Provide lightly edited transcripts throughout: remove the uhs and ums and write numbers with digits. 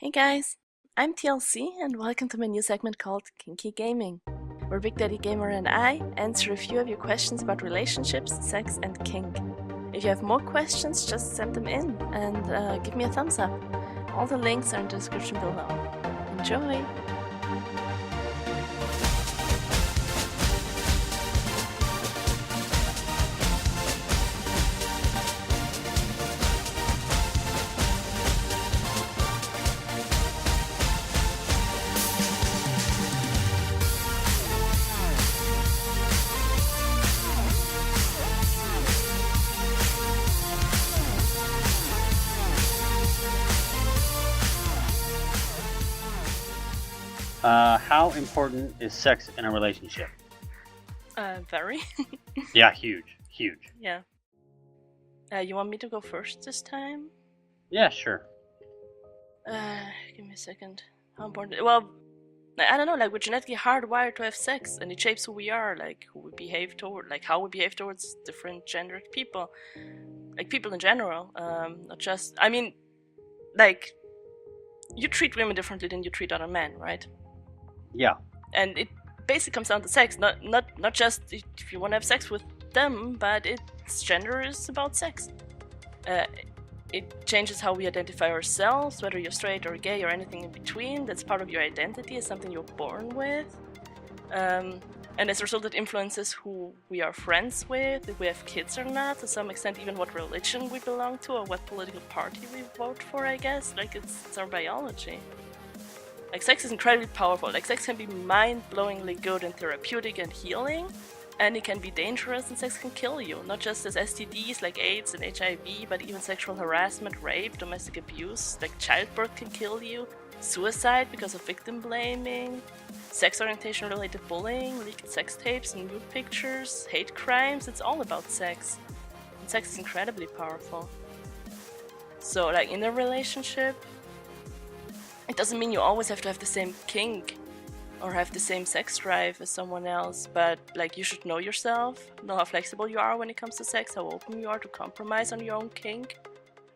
Hey guys, I'm TLC and welcome to my new segment called Kinky Gaming, where Big Daddy Gamer and I answer a few of your questions about relationships, sex, and kink. If you have more questions, just send them in and give me a thumbs up. All the links are in the description below. Enjoy! How important is sex in a relationship? Very. Yeah, huge. Yeah. You want me to go first this time? Yeah, sure. Give me a second. How important? Well, I don't know, like we're genetically hardwired to have sex, and it shapes who we are, like who we behave toward, like how we behave towards different gendered people, like people in general. Not just, I mean, like you treat women differently than you treat other men, right? Yeah. And it basically comes down to sex, not just if you want to have sex with them, but its gender is about sex. It changes how we identify ourselves, whether you're straight or gay or anything in between. That's part of your identity, it's something you're born with. And as a result, it influences who we are friends with, if we have kids or not, to some extent even what religion we belong to or what political party we vote for, I guess. Like, it's our biology. Like, sex is incredibly powerful. Like, sex can be mind-blowingly good and therapeutic and healing, and it can be dangerous, and sex can kill you. Not just as STDs like AIDS and HIV, but even sexual harassment, rape, domestic abuse, like childbirth can kill you, suicide because of victim blaming, sex orientation-related bullying, leaked sex tapes and nude pictures, hate crimes. It's all about sex. And sex is incredibly powerful. So, like, in a relationship, it doesn't mean you always have to have the same kink or have the same sex drive as someone else, but like you should know yourself, know how flexible you are when it comes to sex, how open you are to compromise on your own kink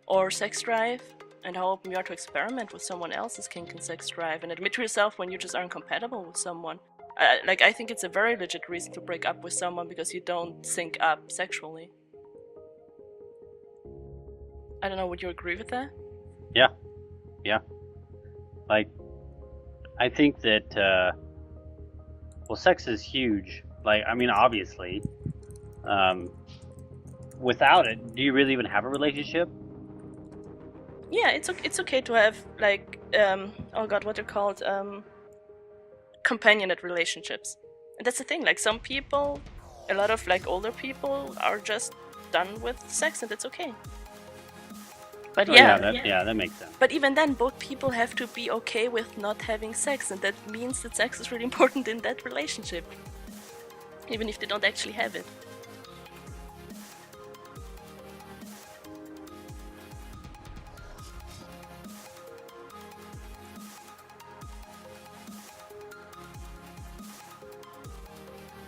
or sex drive, and how open you are to experiment with someone else's kink and sex drive, and admit to yourself when you just aren't compatible with someone. I think it's a very legit reason to break up with someone because you don't sync up sexually. I don't know, would you agree with that? Yeah. Like, I think that, well, sex is huge. Like, I mean, obviously. Without it, do you really even have a relationship? Yeah, it's okay to have, like, oh god, what they're called, companionate relationships. And that's the thing, like, some people, a lot of, like, older people are just done with sex, and that's okay. But Oh, yeah, that makes sense. but even then, both people have to be okay with not having sex, and that means that sex is really important in that relationship, even if they don't actually have it.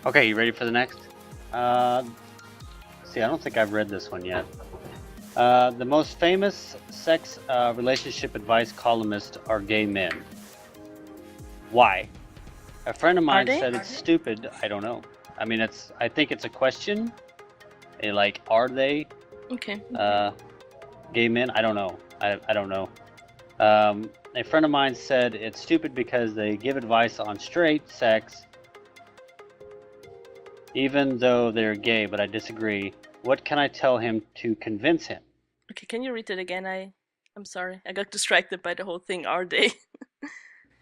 Okay, you ready for the next? See, I don't think I've read this one yet. The most famous sex relationship advice columnists are gay men. Why? A friend of mine said it's stupid. I don't know. I mean, I think it's a question. Like, are they Okay. gay men? I don't know. I don't know. A friend of mine said it's stupid because they give advice on straight sex, even though they're gay, but I disagree. What can I tell him to convince him? Okay, can you read it again? I'm sorry. I got distracted by the whole thing. Are they?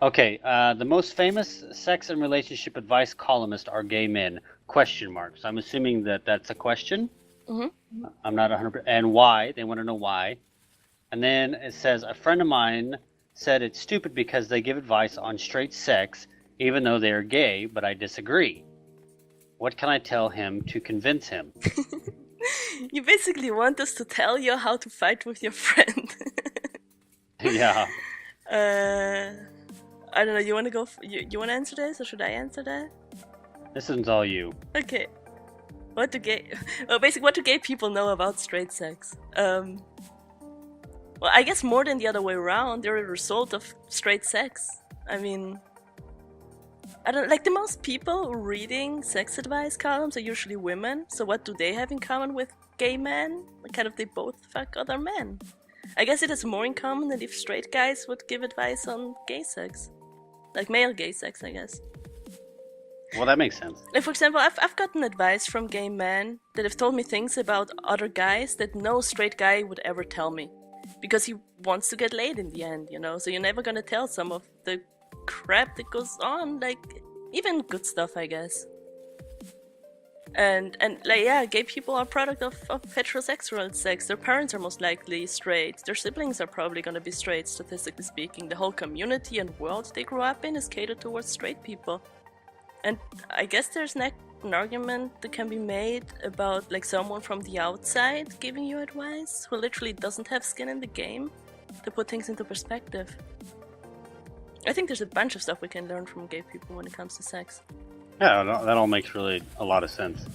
Okay, the most famous sex and relationship advice columnists are gay men, question mark. So I'm assuming that that's a question. Mm-hmm. I'm not 100%. And why? They want to know why. And then it says, a friend of mine said it's stupid because they give advice on straight sex, even though they're gay, but I disagree. What can I tell him to convince him? You basically want us to tell you how to fight with your friend. Yeah. I don't know. You want to go? You want to answer this, or should I answer that? This is all you. Okay. What do gay? Well, basically, what do gay people know about straight sex? Well, I guess more than the other way around. They're a result of straight sex. I mean, I don't like the most people reading sex advice columns are usually women. So what do they have in common with gay men? Like, kind of, they both fuck other men. I guess it has more in common than if straight guys would give advice on gay sex, like male gay sex, I guess. Well, that makes sense. Like, for example, I've gotten advice from gay men that have told me things about other guys that no straight guy would ever tell me. Because he wants to get laid in the end, you know? So you're never gonna tell some of the crap that goes on, like, even good stuff, I guess. And like, yeah, gay people are a product of heterosexual sex. Their parents are most likely straight. Their siblings are probably gonna be straight, statistically speaking. The whole community and world they grew up in is catered towards straight people. And I guess there's an argument that can be made about like someone from the outside giving you advice who literally doesn't have skin in the game to put things into perspective. I think there's a bunch of stuff we can learn from gay people when it comes to sex. Yeah, that all makes really a lot of sense.